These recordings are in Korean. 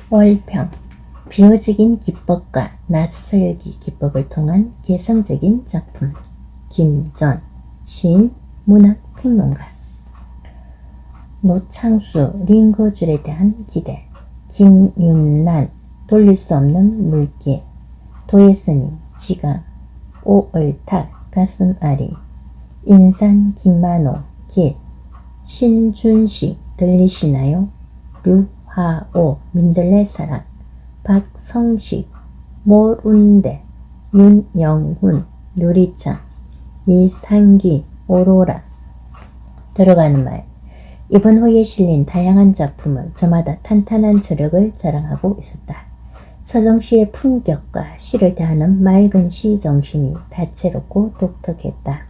월평, 비유적인 기법과 낯설기 기법을 통한 개성적인 작품. 김전, 시인, 문학평론가. 노창수, 링거줄에 대한 기대. 김윤란, 돌릴 수 없는 물개. 도예스님, 지강. 오을탁, 가슴앓이. 인산, 김만호, 길. 신준식, 들리시나요? 류화오, 민들레 사랑. 박성식, 몰운대. 윤영훈, 누리창. 이상기, 오로라. 들어가는 말. 이번 호에 실린 다양한 작품은 저마다 탄탄한 저력을 자랑하고 있었다. 서정시의 품격과 시를 대하는 맑은 시 정신이 다채롭고 독특했다.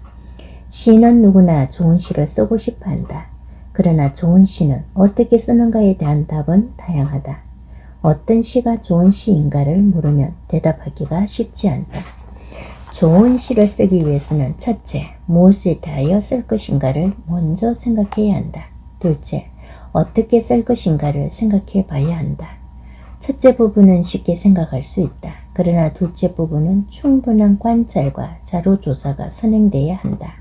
시인은 누구나 좋은 시를 쓰고 싶어 한다. 그러나 좋은 시는 어떻게 쓰는가에 대한 답은 다양하다. 어떤 시가 좋은 시인가를 물으면 대답하기가 쉽지 않다. 좋은 시를 쓰기 위해서는 첫째, 무엇에 대하여 쓸 것인가를 먼저 생각해야 한다. 둘째, 어떻게 쓸 것인가를 생각해 봐야 한다. 첫째 부분은 쉽게 생각할 수 있다. 그러나 둘째 부분은 충분한 관찰과 자료 조사가 선행돼야 한다.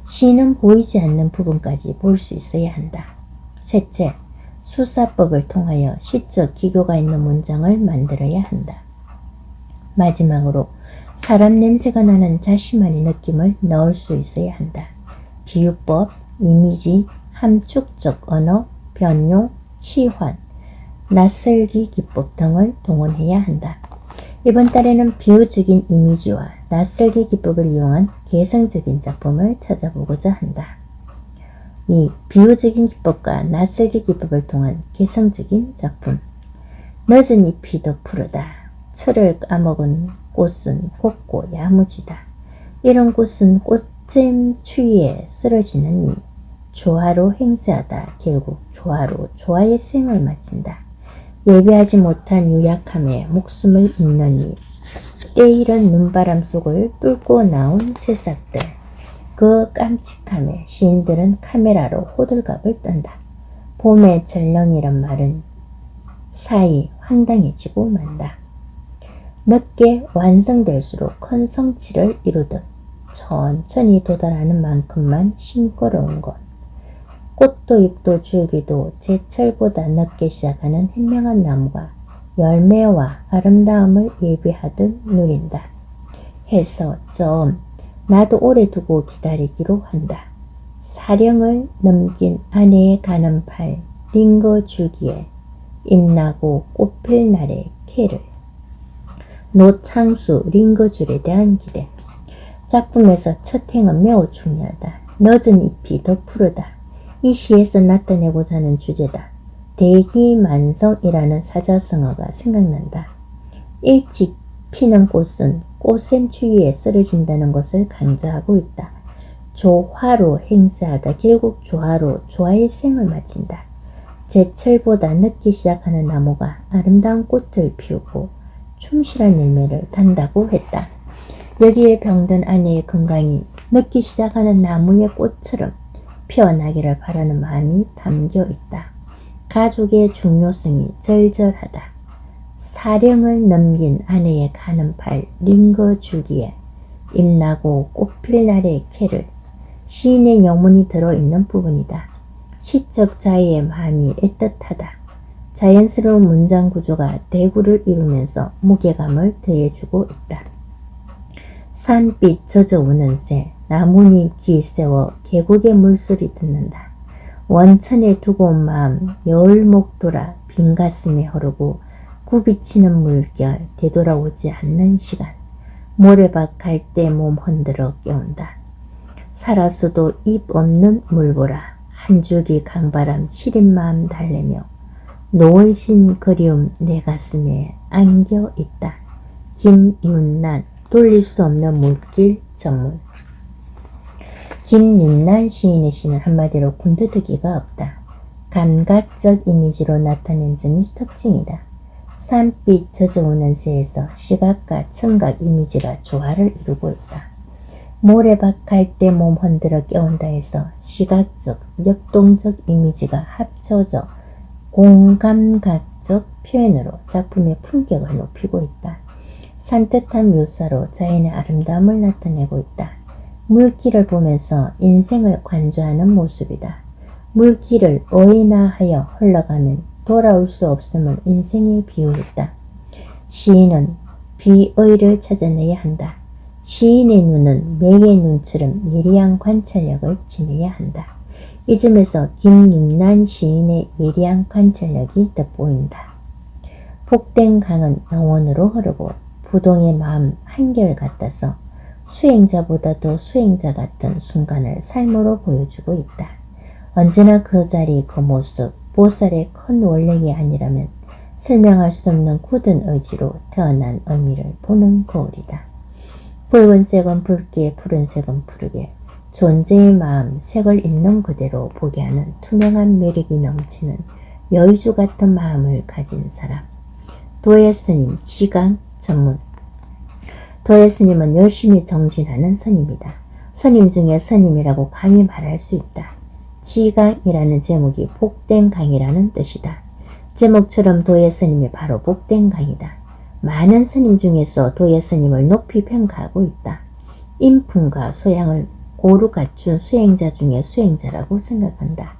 시는 보이지 않는 부분까지 볼 수 있어야 한다. 셋째, 수사법을 통하여 시적 기교가 있는 문장을 만들어야 한다. 마지막으로 사람 냄새가 나는 자신만의 느낌을 넣을 수 있어야 한다. 비유법, 이미지, 함축적 언어, 변용, 치환, 낯설기 기법 등을 동원해야 한다. 이번 달에는 비유적인 이미지와 낯설기 기법을 이용한 개성적인 작품을 찾아보고자 한다. 2. 비유적인 기법과 낯설기 기법을 통한 개성적인 작품. 늦은 잎이 더 푸르다. 철을 까먹은 꽃은 곱고 야무지다. 이런 꽃은 꽃샘 추위에 쓰러지는 이. 조화로 행세하다. 결국 조화로 조화의 생을 마친다. 예비하지 못한 유약함에 목숨을 잇는 이. 때이른 눈바람 속을 뚫고 나온 새싹들. 그 깜찍함에 시인들은 카메라로 호들갑을 떤다. 봄의 전령이란 말은 사이 황당해지고 만다. 늦게 완성될수록 큰 성취를 이루듯 천천히 도달하는 만큼만 싱거로운 것. 꽃도 잎도 줄기도 제철보다 늦게 시작하는 현명한 나무가 열매와 아름다움을 예비하듯 누린다. 해서 좀 나도 오래 두고 기다리기로 한다. 사령을 넘긴 아내의 가는 팔 링거 줄기에 잎나고 꽃필 날의 캐를. 노창수, 링거줄에 대한 기대. 작품에서 첫 행은 매우 중요하다. 늦은 잎이 더 푸르다. 이 시에서 나타내고자 하는 주제다. 대기만성이라는 사자성어가 생각난다. 일찍 피는 꽃은 꽃샘 추위에 쓰러진다는 것을 강조하고 있다. 조화로 행세하다. 결국 조화로 조화의 생을 마친다. 제철보다 늦게 시작하는 나무가 아름다운 꽃을 피우고 충실한 열매를 단다고 했다. 여기에 병든 아내의 건강이 늦게 시작하는 나무의 꽃처럼 피어나기를 바라는 마음이 담겨 있다. 가족의 중요성이 절절하다. 사령을 넘긴 아내의 가는 팔 링거 줄기에 잎나고 꽃필 날의 캐를. 시인의 영혼이 들어있는 부분이다. 시적 자의의 마음이 애틋하다. 자연스러운 문장 구조가 대구를 이루면서 무게감을 더해주고 있다. 산빛 젖어오는 새, 나뭇잎 길세워 계곡의 물소리 듣는다. 원천에 두고 온 마음 여울목 돌아 빈 가슴에 흐르고 굽이치는 물결 되돌아오지 않는 시간. 모래밭 갈 때 몸 흔들어 깨운다. 살아서도 입 없는 물보라 한 줄기 강바람 시린 마음 달래며 노을신 그리움 내 가슴에 안겨 있다. 김윤란, 돌릴 수 없는 물길 정문. 김윤란 시인의 시는 한마디로 군더더기가 없다. 감각적 이미지로 나타낸 점이 특징이다. 산빛 젖어오는 새에서 시각과 청각 이미지가 조화를 이루고 있다. 모래밭 갈 때 몸 흔들어 깨운다 해서 시각적, 역동적 이미지가 합쳐져 공감각적 표현으로 작품의 품격을 높이고 있다. 산뜻한 묘사로 자연의 아름다움을 나타내고 있다. 물길을 보면서 인생을 관조하는 모습이다. 물길을 어인하여 흘러가면 돌아올 수 없음을 인생에 비유했다. 시인은 비의를 찾아내야 한다. 시인의 눈은 매의 눈처럼 예리한 관찰력을 지녀야 한다. 이 점에서 김윤란 시인의 예리한 관찰력이 돋보인다. 복된 강은 영원으로 흐르고 부동의 마음 한결같아서 수행자보다도 수행자 같은 순간을 삶으로 보여주고 있다. 언제나 그 자리 그 모습 보살의 큰 원력이 아니라면 설명할 수 없는 굳은 의지로 태어난 의미를 보는 거울이다. 붉은색은 붉게 푸른색은 푸르게 존재의 마음 색을 있는 그대로 보게 하는 투명한 매력이 넘치는 여의주 같은 마음을 가진 사람. 도예 스님 지강 전문. 도예 스님은 열심히 정진하는 스님이다. 스님 중에 스님이라고 감히 말할 수 있다. 지강이라는 제목이 복된 강이라는 뜻이다. 제목처럼 도예 스님이 바로 복된 강이다. 많은 스님 중에서 도예 스님을 높이 평가하고 있다. 인품과 소양을 고루 갖춘 수행자 중에 수행자라고 생각한다.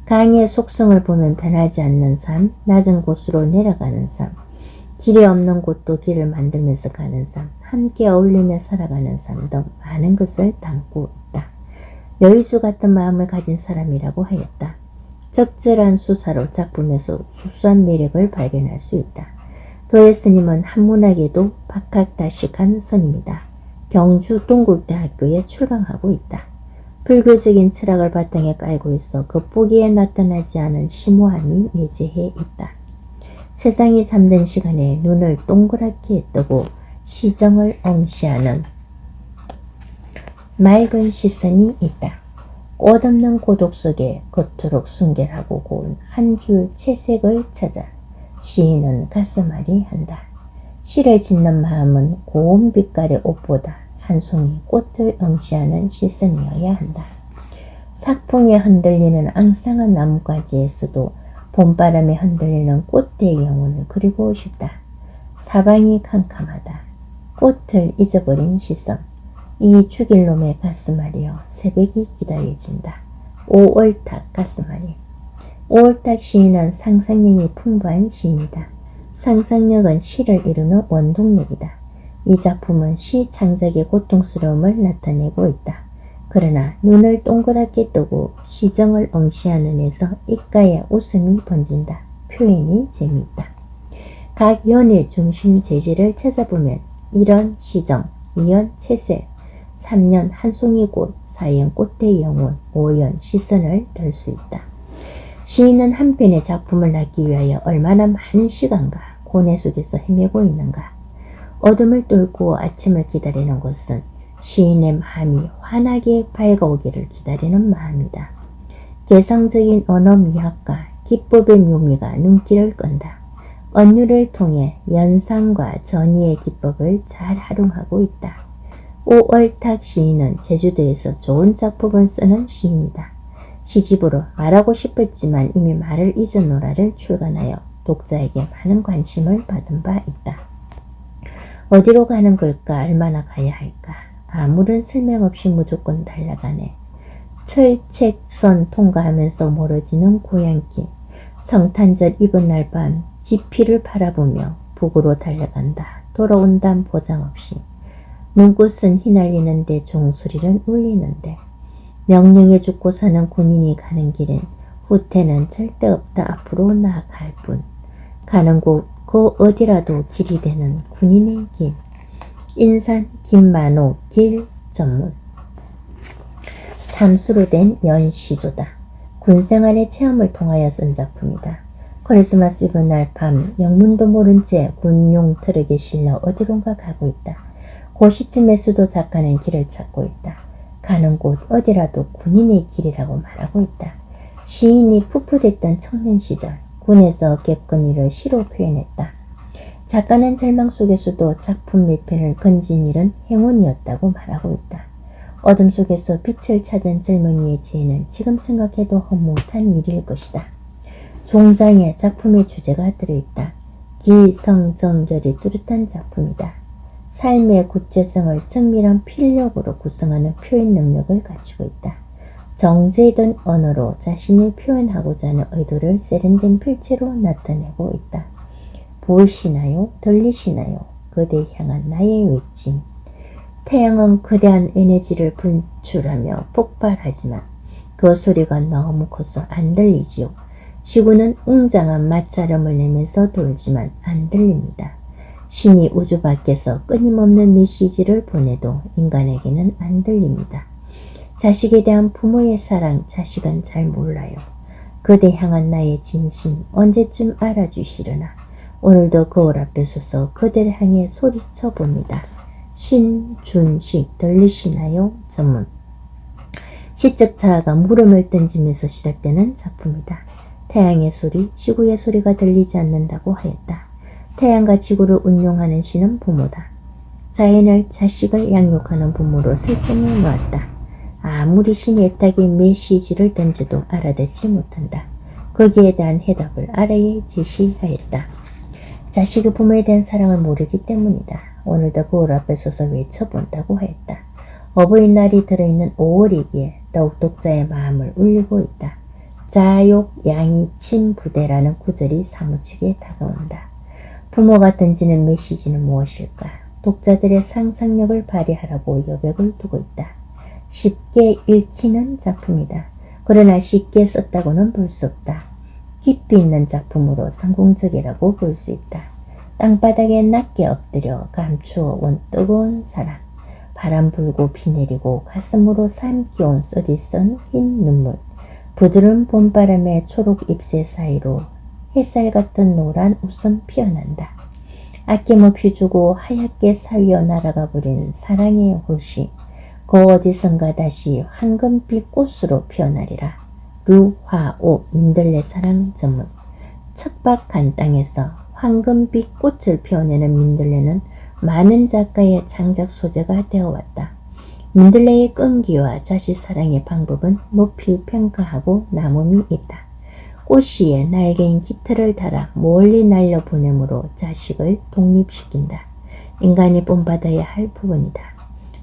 강의 속성을 보면 변하지 않는 삶, 낮은 곳으로 내려가는 삶, 길이 없는 곳도 길을 만들면서 가는 삶, 함께 어울리며 살아가는 삶 등 많은 것을 담고 있다. 여의주 같은 마음을 가진 사람이라고 하였다. 적절한 수사로 작품에서 수수한 매력을 발견할 수 있다. 도예 스님은 한문학에도 박학다식한 스님이다. 경주 동국대학교에 출강하고 있다. 불교적인 철학을 바탕에 깔고 있어 겉보기에 나타나지 않은 심오함이 내재해 있다. 세상이 잠든 시간에 눈을 동그랗게 뜨고 시정을 응시하는 맑은 시선이 있다. 꽃 없는 고독 속에 그토록 순결하고 고운 한 줄 채색을 찾아 시인은 가슴앓이 한다. 시를 짓는 마음은 고운 빛깔의 옷보다 한 송이 꽃을 응시하는 시선이어야 한다. 삭풍에 흔들리는 앙상한 나뭇가지에서도 봄바람에 흔들리는 꽃대의 영혼을 그리고 싶다. 사방이 캄캄하다. 꽃을 잊어버린 시선. 이 죽일 놈의 가슴앓이여 새벽이 기다려진다. 오월탁 가슴앓이. 오월탁 시인은 상상력이 풍부한 시인이다. 상상력은 시를 이루는 원동력이다. 이 작품은 시 창작의 고통스러움을 나타내고 있다. 그러나 눈을 동그랗게 뜨고 시정을 응시하는 데서 입가에 웃음이 번진다. 표현이 재미있다. 각 연의 중심 재질을 찾아보면 1연 시정, 2연 채색, 3연 한 송이 꽃, 4연 꽃의 영혼, 5연 시선을 들 수 있다. 시인은 한 편의 작품을 낳기 위하여 얼마나 많은 시간과 고뇌 속에서 헤매고 있는가. 어둠을 뚫고 아침을 기다리는 것은 시인의 마음이 환하게 밝아오기를 기다리는 마음이다. 개성적인 언어 미학과 기법의 묘미가 눈길을 끈다. 언유를 통해 연상과 전이의 기법을 잘 활용하고 있다. 오월탁 시인은 제주도에서 좋은 작품을 쓰는 시인이다. 시집으로 말하고 싶었지만 이미 말을 잊어노라를 출간하여 독자에게 많은 관심을 받은 바 있다. 어디로 가는 걸까? 얼마나 가야 할까? 아무런 설명 없이 무조건 달려가네. 철책선 통과하면서 멀어지는 고향길. 성탄절 이번 날 밤 지피를 바라보며 북으로 달려간다. 돌아온단 보장 없이. 눈꽃은 휘날리는데 종소리는 울리는데. 명령에 죽고 사는 군인이 가는 길엔 후퇴는 절대 없다. 앞으로 나아갈 뿐. 가는 곳 그 어디라도 길이 되는 군인의 길. 인산 김만호 길 전문. 삼수로 된 연시조다. 군생활의 체험을 통하여 쓴 작품이다. 크리스마스 이브 날 밤 영문도 모른 채 군용 트럭에 실려 어디론가 가고 있다. 그 시점에서도 작가는 길을 찾고 있다. 가는 곳 어디라도 군인의 길이라고 말하고 있다. 시인이 풋풋했던 청년 시절 군에서 겪은 일을 시로 표현했다. 작가는 절망 속에서도 작품 몇 편을 건진 일은 행운이었다고 말하고 있다. 어둠 속에서 빛을 찾은 젊은이의 지혜는 지금 생각해도 헛못한 일일 것이다. 종장의 작품의 주제가 들어있다. 기성정결이 뚜렷한 작품이다. 삶의 구체성을 정밀한 필력으로 구성하는 표현 능력을 갖추고 있다. 정제된 언어로 자신이 표현하고자 하는 의도를 세련된 필체로 나타내고 있다. 보이시나요? 들리시나요? 그대 향한 나의 외침. 태양은 거대한 에너지를 분출하며 폭발하지만 그 소리가 너무 커서 안 들리지요. 지구는 웅장한 맞자름을 내면서 돌지만 안 들립니다. 신이 우주 밖에서 끊임없는 메시지를 보내도 인간에게는 안 들립니다. 자식에 대한 부모의 사랑, 자식은 잘 몰라요. 그대 향한 나의 진심 언제쯤 알아주시려나. 오늘도 거울 앞에 서서 그대를 향해 소리쳐 봅니다. 신준식 들리시나요? 전문. 시적 자아가 물음을 던지면서 시작되는 작품이다. 태양의 소리, 지구의 소리가 들리지 않는다고 하였다. 태양과 지구를 운용하는 신은 부모다. 자연을 자식을 양육하는 부모로 설정해 놓았다. 아무리 신이 애타게 메시지를 던져도 알아듣지 못한다. 거기에 대한 해답을 아래에 제시하였다. 자식이 부모에 대한 사랑을 모르기 때문이다. 오늘도 거울 앞에 서서 외쳐본다고 하였다. 어버이날이 들어있는 5월이기에 더욱 독자의 마음을 울리고 있다. 자욕 양이 침부대라는 구절이 사무치게 다가온다. 부모가 던지는 메시지는 무엇일까? 독자들의 상상력을 발휘하라고 여백을 두고 있다. 쉽게 읽히는 작품이다. 그러나 쉽게 썼다고는 볼 수 없다. 깊이 있는 작품으로 성공적이라고 볼 수 있다. 땅바닥에 낮게 엎드려 감추어 온 뜨거운 사랑. 바람 불고 비 내리고 가슴으로 삼키온 쓰디쓴 흰 눈물. 부드러운 봄바람의 초록 잎새 사이로 햇살 같은 노란 웃음 피어난다. 아낌없이 주고 하얗게 사위어 날아가 버린 사랑의 호시. 그 어디선가 다시 황금빛 꽃으로 피어나리라. 류화옥 민들레 사랑 전문. 척박한 땅에서 황금빛 꽃을 피워내는 민들레는 많은 작가의 창작 소재가 되어왔다. 민들레의 끈기와 자식 사랑의 방법은 높이 평가하고 남음이 있다. 꽃씨에 날개인 깃털을 달아 멀리 날려보내므로 자식을 독립시킨다. 인간이 본받아야 할 부분이다.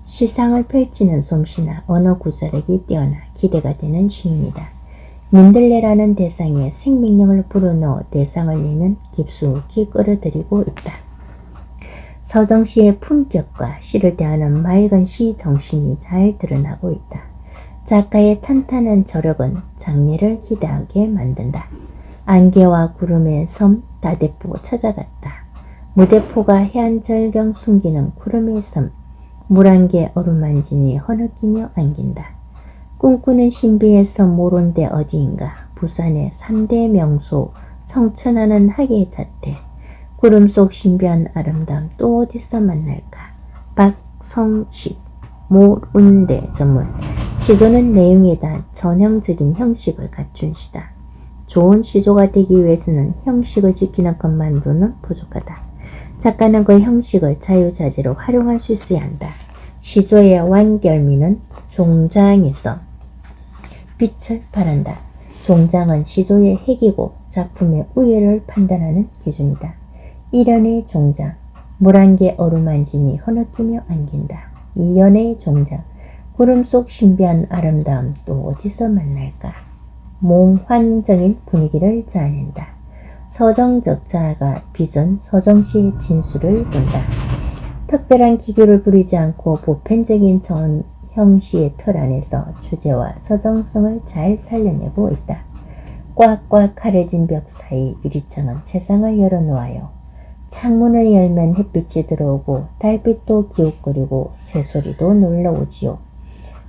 시상을 펼치는 솜씨나 언어 구사력이 뛰어나 기대가 되는 시인이다. 민들레라는 대상에 생명력을 불어넣어 대상을 내면 깊숙이 끌어들이고 있다. 서정시의 품격과 시를 대하는 맑은 시 정신이 잘 드러나고 있다. 작가의 탄탄한 저력은 장래를 기대하게 만든다. 안개와 구름의 섬 다대포 찾아갔다. 무대포가 해안절경 숨기는 구름의 섬. 물안개 어루만지니 허느끼며 안긴다. 꿈꾸는 신비에서 모론데 어디인가. 부산의 3대 명소 성천하는 학예 자태. 구름 속 신비한 아름다움 또 어디서 만날까. 박성식 모론데 전문. 시조는 내용에다 전형적인 형식을 갖춘 시다. 좋은 시조가 되기 위해서는 형식을 지키는 것만으로는 부족하다. 작가는 그 형식을 자유자재로 활용할 수 있어야 한다. 시조의 완결미는 종장에서 빛을 발한다. 종장은 시조의 핵이고 작품의 우열을 판단하는 기준이다. 일연의 종장, 물안개 어루만지니 허느끼며 안긴다. 이연의 종장, 구름 속 신비한 아름다움 또 어디서 만날까. 몽환적인 분위기를 짜낸다. 서정적 자아가 빚은 서정시의 진수를 본다. 특별한 기교를 부리지 않고 보편적인 형시의 틀 안에서 주제와 서정성을 잘 살려내고 있다. 꽉꽉 가려진 벽 사이 유리창은 세상을 열어놓아요. 창문을 열면 햇빛이 들어오고 달빛도 기웃거리고 새소리도 놀러오지요.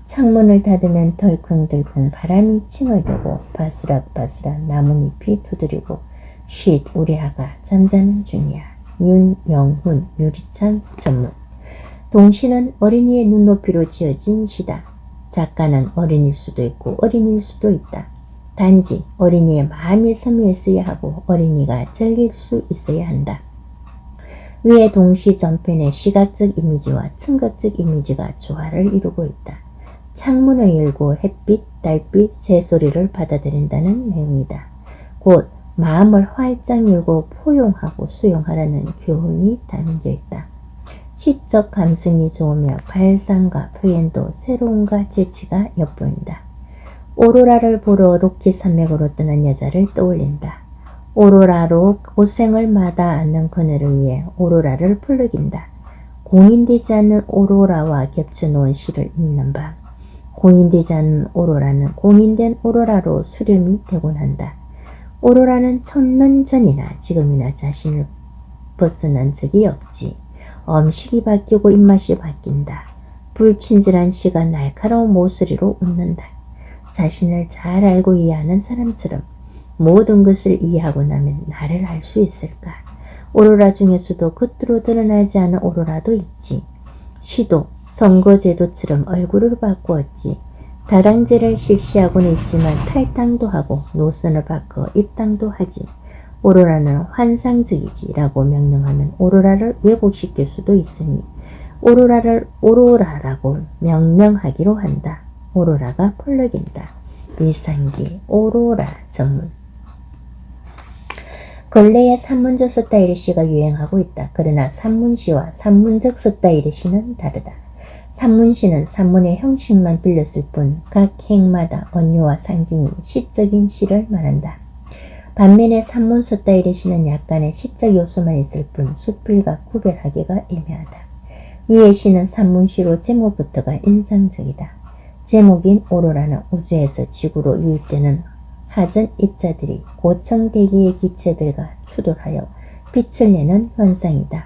창문을 닫으면 덜컹덜컹 바람이 칭얼대고 바스락바스락 나뭇잎이 두드리고 쉿 우리 아가 잠자는 중이야. 윤영훈 유리창 전문. 동시는 어린이의 눈높이로 지어진 시다. 작가는 어린일 수도 있고 어린이일 수도 있다. 단지 어린이의 마음이 섬유했어야 하고 어린이가 즐길 수 있어야 한다. 위의 동시 전편의 시각적 이미지와 청각적 이미지가 조화를 이루고 있다. 창문을 열고 햇빛, 달빛, 새소리를 받아들인다는 내용이다. 곧 마음을 활짝 열고 포용하고 수용하라는 교훈이 담겨 있다. 시적 감성이 좋으며 발상과 표현도 새로움과 재치가 엿보인다. 오로라를 보러 로키 산맥으로 떠난 여자를 떠올린다. 오로라로 고생을 마다 않는 그녀를 위해 오로라를 불러긴다. 공인되지 않는 오로라와 겹쳐놓은 시를 읽는 밤. 공인되지 않는 오로라는 공인된 오로라로 수렴이 되곤 한다. 오로라는 1000년 전이나 지금이나 자신을 벗어난 적이 없지. 음식이 바뀌고 입맛이 바뀐다. 불친절한 시가 날카로운 모서리로 웃는다. 자신을 잘 알고 이해하는 사람처럼 모든 것을 이해하고 나면 나를 알 수 있을까? 오로라 중에서도 겉으로 드러나지 않은 오로라도 있지. 시도 선거제도처럼 얼굴을 바꾸었지. 다당제를 실시하고는 있지만 탈당도 하고 노선을 바꿔 입당도 하지. 오로라는 환상적이지 라고 명명하면 오로라를 왜곡시킬 수도 있으니 오로라를 오로라라고 명명하기로 한다. 오로라가 펄럭인다. 밀상기 오로라 전문. 근래에 산문조 스타일의 시가 유행하고 있다. 그러나 산문시와 산문적 스타일의 시는 다르다. 산문시는 산문의 형식만 빌렸을 뿐 각 행마다 언유와 상징이 시적인 시를 말한다. 반면에 산문 스타일의 시는 약간의 시적 요소만 있을 뿐 수필과 구별하기가 애매하다. 위의 시는 산문시로 제목부터가 인상적이다. 제목인 오로라는 우주에서 지구로 유입되는 하전 입자들이 고청대기의 기체들과 추돌하여 빛을 내는 현상이다.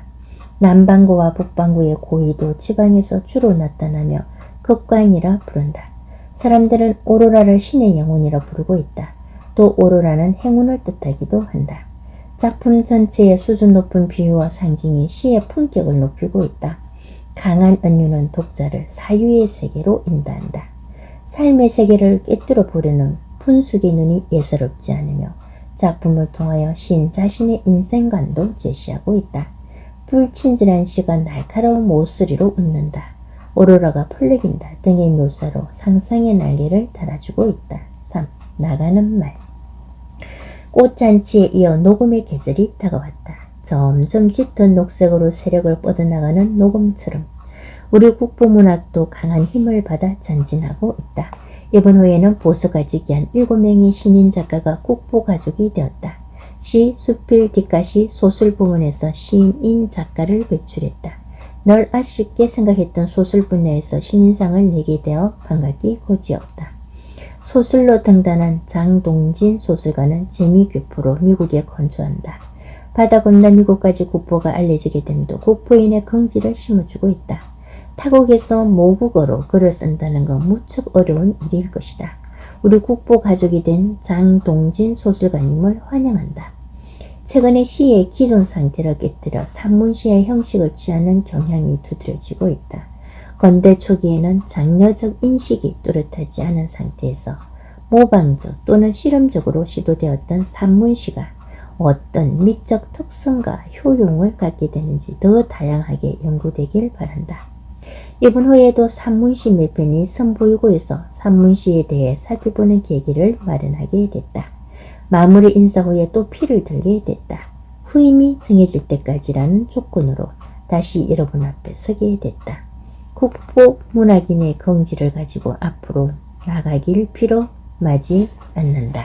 남반구와 북반구의 고위도 지방에서 주로 나타나며 극광이라 부른다. 사람들은 오로라를 신의 영혼이라 부르고 있다. 또 오로라는 행운을 뜻하기도 한다. 작품 전체의 수준 높은 비유와 상징이 시의 품격을 높이고 있다. 강한 은유는 독자를 사유의 세계로 인도한다. 삶의 세계를 꿰뚫어 보려는 분수의 눈이 예사롭지 않으며 작품을 통하여 시인 자신의 인생관도 제시하고 있다. 불친절한 시가 날카로운 모서리로 웃는다. 오로라가 펄럭인다 등의 묘사로 상상의 날개를 달아주고 있다. 3. 나가는 말. 꽃잔치에 이어 녹음의 계절이 다가왔다. 점점 짙은 녹색으로 세력을 뻗어나가는 녹음처럼 우리 국보문학도 강한 힘을 받아 전진하고 있다. 이번 후에는 보수가 직위한 7명의 신인 작가가 국보가족이 되었다. 시, 수필, 뒷가시, 소설 부문에서 시인 작가를 배출했다. 널 아쉽게 생각했던 소설 분야에서 신인상을 내게 되어 반갑기 고지없다. 소설로 등단한 장동진 소설가는 재미교포로 미국에 건조한다. 바다 건너 미국까지 국보가 알려지게 됨도 국보인의 긍지를 심어주고 있다. 타국에서 모국어로 글을 쓴다는 건 무척 어려운 일일 것이다. 우리 국보 가족이 된 장동진 소설가님을 환영한다. 최근에 시의 기존 상태를 깨뜨려 산문시의 형식을 취하는 경향이 두드러지고 있다. 건대 초기에는 장려적 인식이 뚜렷하지 않은 상태에서 모방적 또는 실험적으로 시도되었던 산문시가 어떤 미적 특성과 효용을 갖게 되는지 더 다양하게 연구되길 바란다. 이번 후에도 산문시 몇 편이 선보이고 있어 산문시에 대해 살펴보는 계기를 마련하게 됐다. 마무리 인사 후에 또 피를 들게 됐다. 후임이 정해질 때까지라는 조건으로 다시 여러분 앞에 서게 됐다. 국보 문학인의 긍지를 가지고 앞으로 나가길 빌어 마지 않는다.